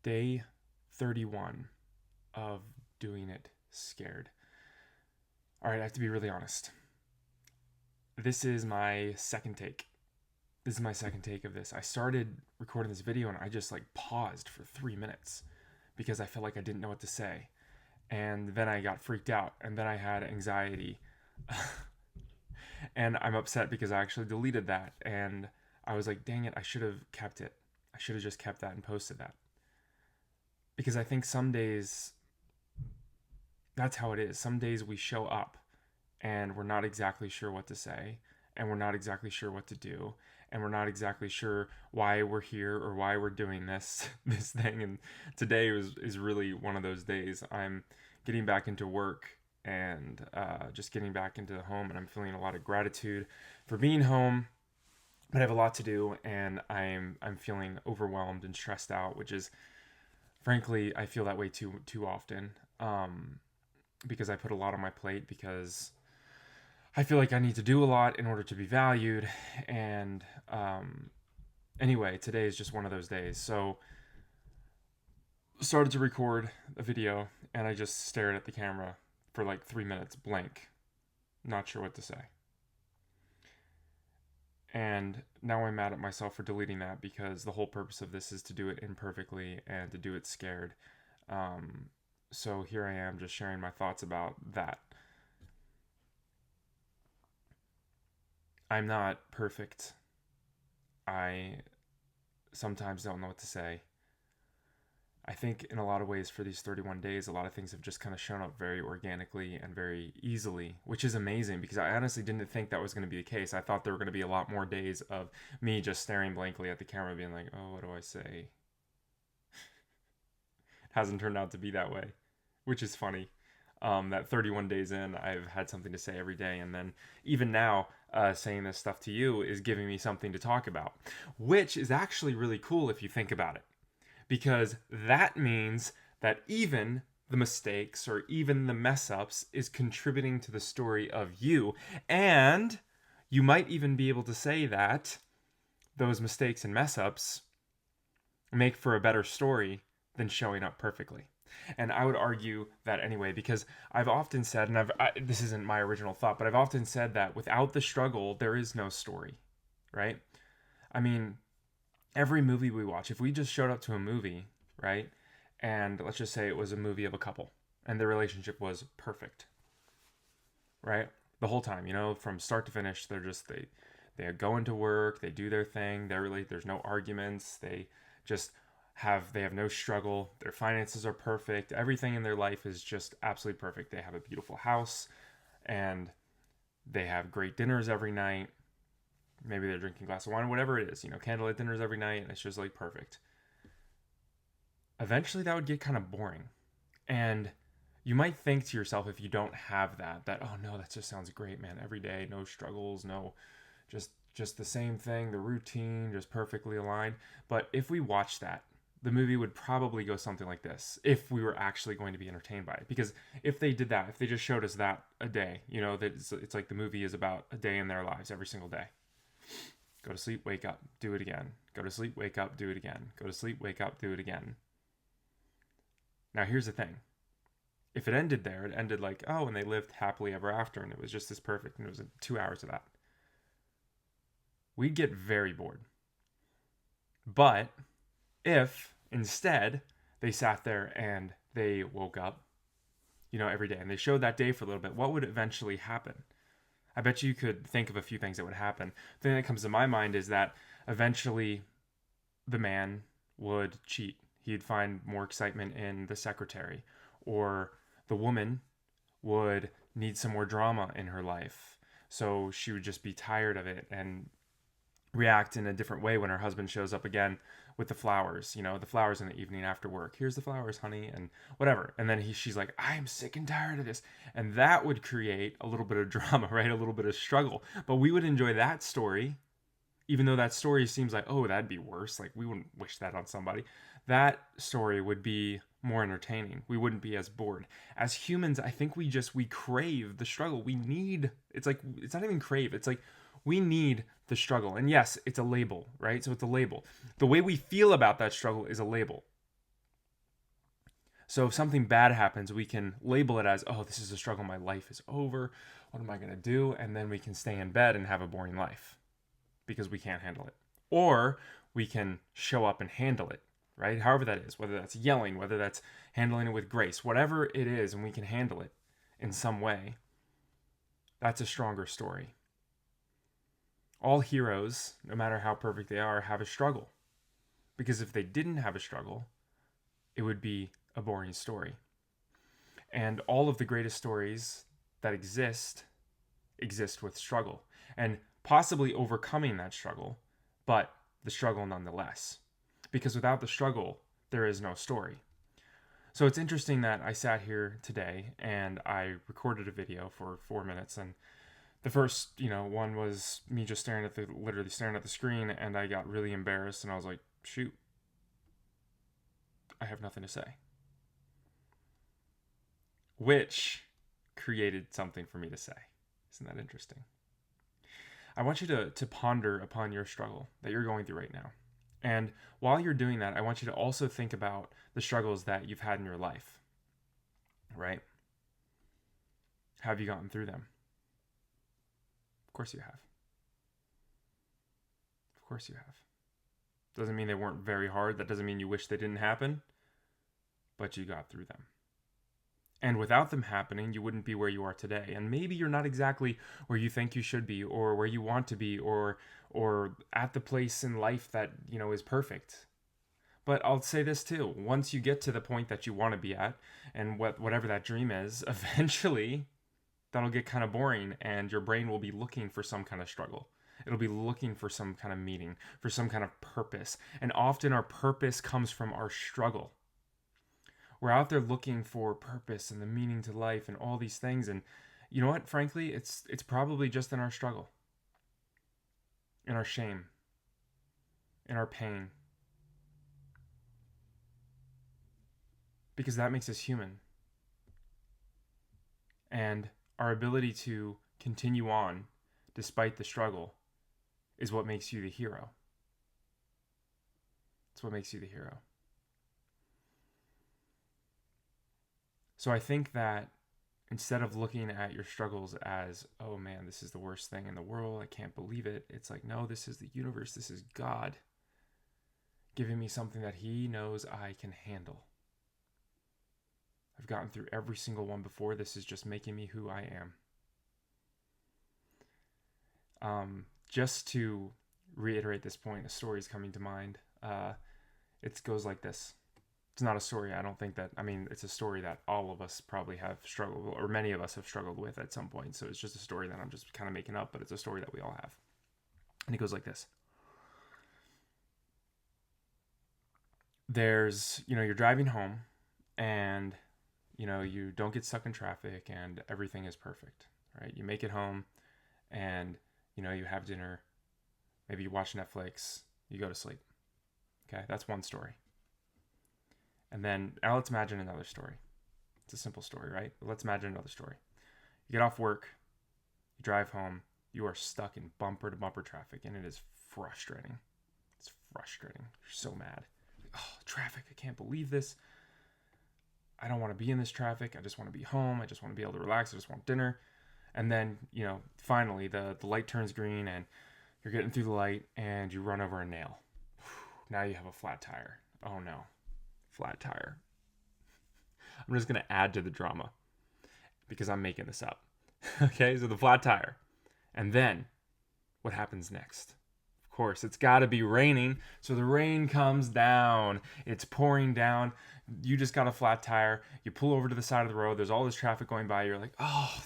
Day 31 of doing it scared. All right, I have to be really honest. This is my second take. This is my second take of this. I started recording this video and I just like paused for 3 minutes because I felt like I didn't know what to say. And then I got freaked out and then I had anxiety. And I'm upset because I actually deleted that. And I was like, dang it, I should have kept it. I should have just kept that and posted that. Because I think some days that's how it is. Some days we show up and we're not exactly sure what to say, and we're not exactly sure what to do, and we're not exactly sure why we're here or why we're doing this thing. And today is really one of those days. I'm getting back into work and just getting back into the home, and I'm feeling a lot of gratitude for being home. But I have a lot to do, and I'm feeling overwhelmed and stressed out, which is, frankly, I feel that way too often. Because I put a lot on my plate, because I feel like I need to do a lot in order to be valued. And anyway, today is just one of those days. So started to record a video and I just stared at the camera for like 3 minutes blank, not sure what to say. And now I'm mad at myself for deleting that, because the whole purpose of this is to do it imperfectly and to do it scared. So here I am just sharing my thoughts about that. I'm not perfect. I sometimes don't know what to say. I think in a lot of ways for these 31 days, a lot of things have just kind of shown up very organically and very easily, which is amazing, because I honestly didn't think that was going to be the case. I thought there were going to be a lot more days of me just staring blankly at the camera being like, oh, what do I say? It hasn't turned out to be that way, which is funny. That 31 days in, I've had something to say every day. And then even now, saying this stuff to you is giving me something to talk about, which is actually really cool if you think about it. Because that means that even the mistakes or even the mess ups is contributing to the story of you. And you might even be able to say that those mistakes and mess ups make for a better story than showing up perfectly. And I would argue that anyway, because I've often said, and this isn't my original thought, but I've often said that without the struggle, there is no story, right? I mean, every movie we watch, if we just showed up to a movie, right, and let's just say it was a movie of a couple, and their relationship was perfect, right, the whole time, from start to finish, they go into work, they do their thing, there's no arguments, they have no struggle, their finances are perfect, everything in their life is just absolutely perfect. They have a beautiful house, and they have great dinners every night. Maybe they're drinking a glass of wine, whatever it is, candlelit dinners every night, and it's just like perfect. Eventually that would get kind of boring. And you might think to yourself, if you don't have that, oh no, that just sounds great, man. Every day, no struggles, no, just the same thing, the routine, just perfectly aligned. But if we watch that, the movie would probably go something like this, if we were actually going to be entertained by it. Because if they did that, if they just showed us that a day, that it's like the movie is about a day in their lives every single day. Go to sleep, wake up, do it again. Go to sleep, wake up, do it again. Go to sleep, wake up, do it again. Now here's the thing. If it ended there, it ended like, oh, and they lived happily ever after, and it was just this perfect, and it was 2 hours of that, we'd get very bored. But if instead they sat there and they woke up, every day, and they showed that day for a little bit, what would eventually happen? I bet you could think of a few things that would happen. The thing that comes to my mind is that eventually the man would cheat. He'd find more excitement in the secretary, or the woman would need some more drama in her life. So she would just be tired of it and react in a different way when her husband shows up again with the flowers, the flowers in the evening after work. Here's the flowers, honey, and whatever. And then she's like, I'm sick and tired of this. And that would create a little bit of drama, right? A little bit of struggle. But we would enjoy that story, even though that story seems like, oh, that'd be worse. Like, we wouldn't wish that on somebody. That story would be more entertaining. We wouldn't be as bored. As humans, I think we crave the struggle. It's not even crave. It's like, we need the struggle. And yes, it's a label, right? So it's a label. The way we feel about that struggle is a label. So if something bad happens, we can label it as, oh, this is a struggle. My life is over. What am I going to do? And then we can stay in bed and have a boring life because we can't handle it. Or we can show up and handle it, right? However that is, whether that's yelling, whether that's handling it with grace, whatever it is, and we can handle it in some way, that's a stronger story. All heroes, no matter how perfect they are, have a struggle. Because if they didn't have a struggle, it would be a boring story. And all of the greatest stories that exist with struggle and possibly overcoming that struggle, but the struggle nonetheless. Because without the struggle, there is no story. So it's interesting that I sat here today and I recorded a video for 4 minutes, and the first, one was me just literally staring at the screen, and I got really embarrassed and I was like, shoot, I have nothing to say. Which created something for me to say. Isn't that interesting? I want you to ponder upon your struggle that you're going through right now. And while you're doing that, I want you to also think about the struggles that you've had in your life, right? Have you gotten through them? Of course you have. Of course you have. Doesn't mean they weren't very hard. That doesn't mean you wish they didn't happen, but you got through them. And without them happening, you wouldn't be where you are today. And maybe you're not exactly where you think you should be, or where you want to be, or at the place in life that, is perfect. But I'll say this too. Once you get to the point that you want to be at, and whatever that dream is, eventually that'll get kind of boring, and your brain will be looking for some kind of struggle. It'll be looking for some kind of meaning, for some kind of purpose. And often our purpose comes from our struggle. We're out there looking for purpose and the meaning to life and all these things. And you know what? Frankly, it's probably just in our struggle, in our shame, in our pain. Because that makes us human. And our ability to continue on despite the struggle is what makes you the hero. It's what makes you the hero. So I think that instead of looking at your struggles as, oh man, this is the worst thing in the world, I can't believe it. It's like, no, this is the universe. This is God giving me something that He knows I can handle. I've gotten through every single one before. This is just making me who I am. Just to reiterate this point, a story is coming to mind. It goes like this. It's not a story. It's a story that all of us probably have struggled, or many of us have struggled with at some point. So it's just a story that I'm just kind of making up, but it's a story that we all have. And it goes like this. There's, you're driving home and, you don't get stuck in traffic and everything is perfect, right? You make it home and, you have dinner, maybe you watch Netflix, you go to sleep. Okay, that's one story. And then now let's imagine another story. It's a simple story, right? But let's imagine another story. You get off work, you drive home, you are stuck in bumper to bumper traffic, and it is frustrating. It's frustrating. You're so mad. Oh, traffic, I can't believe this. I don't want to be in this traffic. I just want to be home. I just want to be able to relax. I just want dinner. And then, finally the light turns green and you're getting through the light and you run over a nail. Now you have a flat tire. Oh no. Flat tire. I'm just going to add to the drama because I'm making this up. Okay, so the flat tire. And then what happens next? Of course, it's got to be raining. So the rain comes down. It's pouring down. You just got a flat tire. You pull over to the side of the road. There's all this traffic going by. You're like, oh,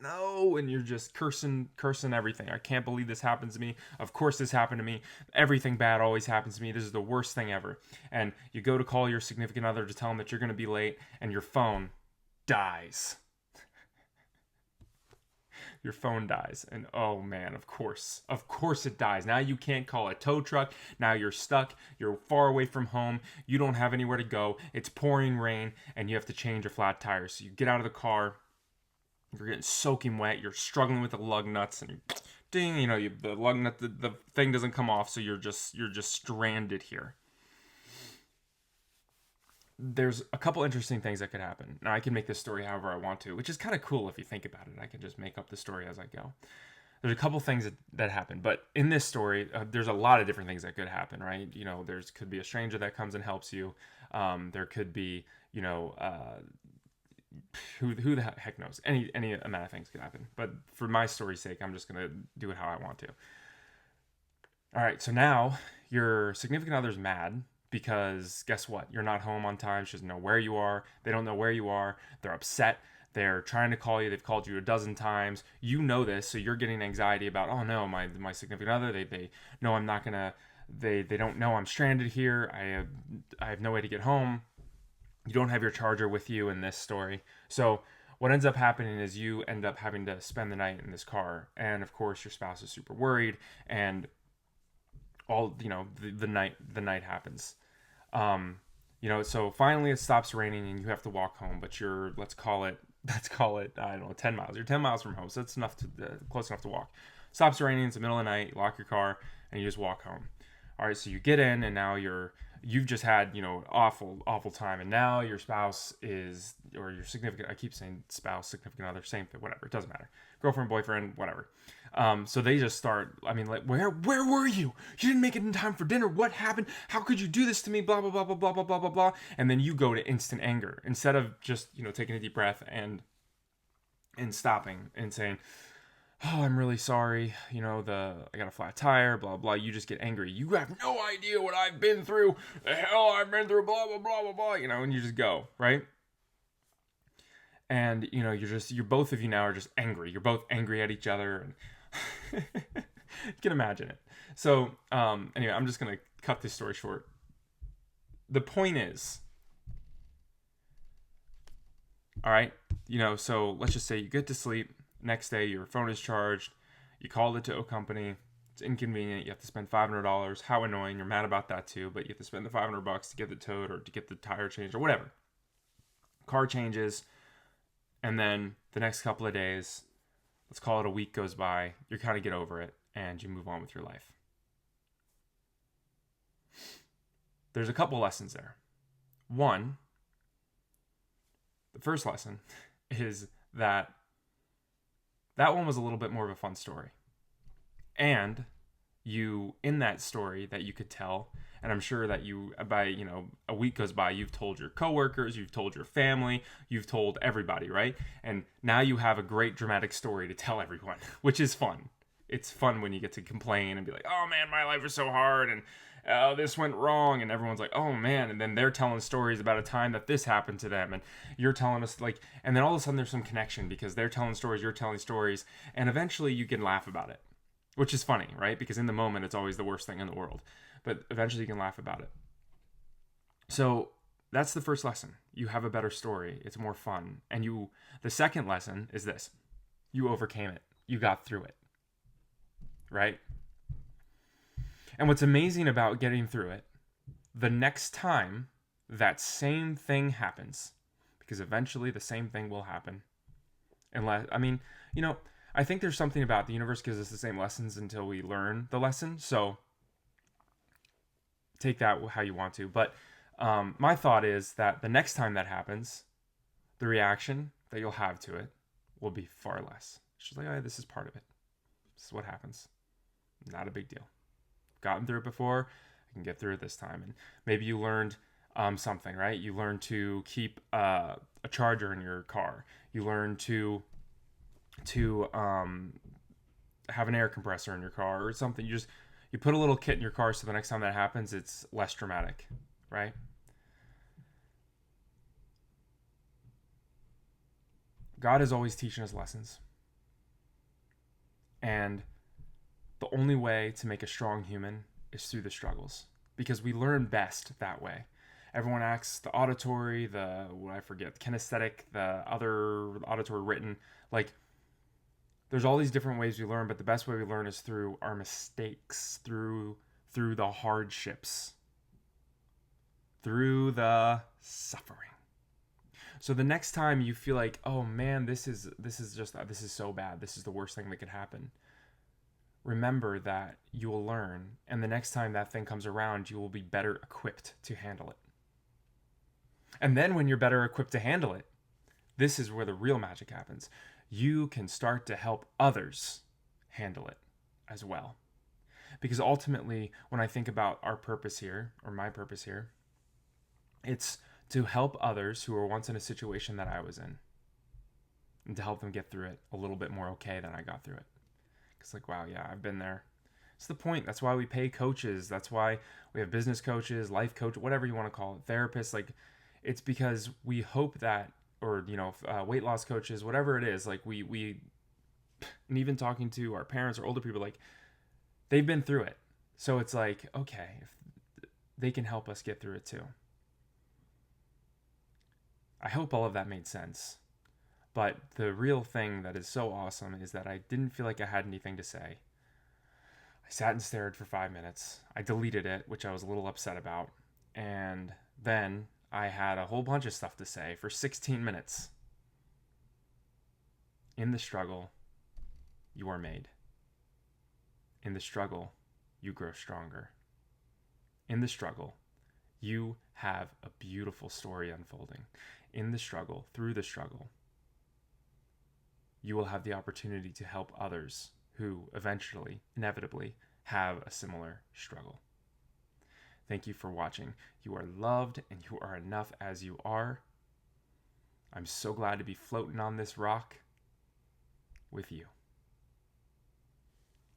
no. And you're just cursing everything. I can't believe this happens to me. Of course this happened to me. Everything bad always happens to me. This is the worst thing ever. And you go to call your significant other to tell them that you're going to be late, and your phone dies. Your phone dies. And oh man, of course it dies. Now you can't call a tow truck. Now you're stuck. You're far away from home. You don't have anywhere to go. It's pouring rain and you have to change your flat tires. So you get out of the car. You're getting soaking wet. You're struggling with the lug nuts and ding, the lug nut, the thing doesn't come off. So you're just stranded here. there's a couple interesting things that could happen. Now, I can make this story however I want to, which is kind of cool if you think about it. I can just make up the story as I go. There's a couple things that happen, but in this story, there's a lot of different things that could happen, right? There's could be a stranger that comes and helps you. There could be, who the heck knows? Any amount of things could happen. But for my story's sake, I'm just gonna do it how I want to. All right, so now your significant other's mad because guess what? You're not home on time. She doesn't know where you are. They don't know where you are. They're upset. They're trying to call you. They've called you a dozen times. You know this, so you're getting anxiety about, oh no, my significant other. They know I'm not gonna. They don't know I'm stranded here. I have no way to get home. You don't have your charger with you in this story. So what ends up happening is you end up having to spend the night in this car, and of course your spouse is super worried, and all the night happens. So finally it stops raining and you have to walk home, but you're let's call it I don't know 10 miles. You're 10 miles from home, so it's enough to close enough to walk. Stops raining, it's the middle of the night, you lock your car and you just walk home. All right, so you get in and now you've just had awful time, and now your spouse is, or your significant, I keep saying spouse, significant other, same thing, whatever, it doesn't matter, girlfriend, boyfriend, whatever. So they just start, like, where were you? You didn't make it in time for dinner. What happened? How could you do this to me? Blah, blah, blah, blah, blah, blah, blah, blah, blah. And then you go to instant anger instead of just, taking a deep breath and stopping and saying, oh, I'm really sorry. I got a flat tire, blah, blah. You just get angry. You have no idea what I've been through. The hell I've been through, blah, blah, blah, blah, blah, and you just go, right? And, you're both of you now are just angry. You're both angry at each other, and you can imagine it. So, anyway, I'm just going to cut this story short. The point is, all right, so let's just say you get to sleep. Next day, your phone is charged. You called it to a company. It's inconvenient. You have to spend $500. How annoying. You're mad about that too, but you have to spend the $500 to get the towed or to get the tire changed or whatever. Car changes. And then the next couple of days, let's call it a week, goes by. You kind of get over it and you move on with your life. There's a couple lessons there. One, the first lesson is that one was a little bit more of a fun story. And you, in that story that you could tell, and I'm sure that you, by, a week goes by, you've told your coworkers, you've told your family, you've told everybody, right? And now you have a great dramatic story to tell everyone, which is fun. It's fun when you get to complain and be like, oh man, my life is so hard, and this went wrong, and everyone's like, oh man, and then they're telling stories about a time that this happened to them, and you're telling us, like, and then all of a sudden there's some connection because they're telling stories, you're telling stories, and eventually you can laugh about it, which is funny, right? Because in the moment it's always the worst thing in the world, but eventually you can laugh about it. So that's the first lesson. You have a better story. It's more fun. And the second lesson is this: you overcame it. You got through it, right? And what's amazing about getting through it, the next time that same thing happens, because eventually the same thing will happen. Unless, I think there's something about the universe gives us the same lessons until we learn the lesson. So take that how you want to. But my thought is that the next time that happens, the reaction that you'll have to it will be far less. It's just like, oh, this is part of it. This is what happens. Not a big deal. Gotten through it before, I can get through it this time. And maybe you learned something, right? You learned to keep a charger in your car. You learned to have an air compressor in your car or something. You put a little kit in your car so the next time that happens, it's less dramatic, right? God is always teaching us lessons. And the only way to make a strong human is through the struggles, because we learn best that way. Everyone acts the auditory, the kinesthetic, the other auditory written. Like, there's all these different ways we learn, but the best way we learn is through our mistakes, through the hardships, through the suffering. So the next time you feel like, oh man, this is so bad, this is the worst thing that could happen, remember that you will learn, and the next time that thing comes around, you will be better equipped to handle it. And then when you're better equipped to handle it, this is where the real magic happens. You can start to help others handle it as well. Because ultimately, when I think about our purpose here, or my purpose here, it's to help others who were once in a situation that I was in, and to help them get through it a little bit more okay than I got through it. It's like, wow, yeah, I've been there. It's the point. That's why we pay coaches. That's why we have business coaches, life coach, whatever you want to call it, therapists. Like, it's because we hope that, or weight loss coaches, whatever it is. Like and even talking to our parents or older people, like they've been through it. So it's like, okay, if they can help us get through it too. I hope all of that made sense. But the real thing that is so awesome is that I didn't feel like I had anything to say. I sat and stared for 5 minutes. I deleted it, which I was a little upset about. And then I had a whole bunch of stuff to say for 16 minutes. In the struggle, you are made. In the struggle, you grow stronger. In the struggle, you have a beautiful story unfolding. In the struggle, through the struggle, you will have the opportunity to help others who eventually, inevitably, have a similar struggle. Thank you for watching. You are loved and you are enough as you are. I'm so glad to be floating on this rock with you.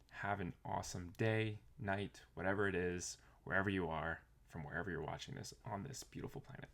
Have an awesome day, night, whatever it is, wherever you are, from wherever you're watching this on this beautiful planet.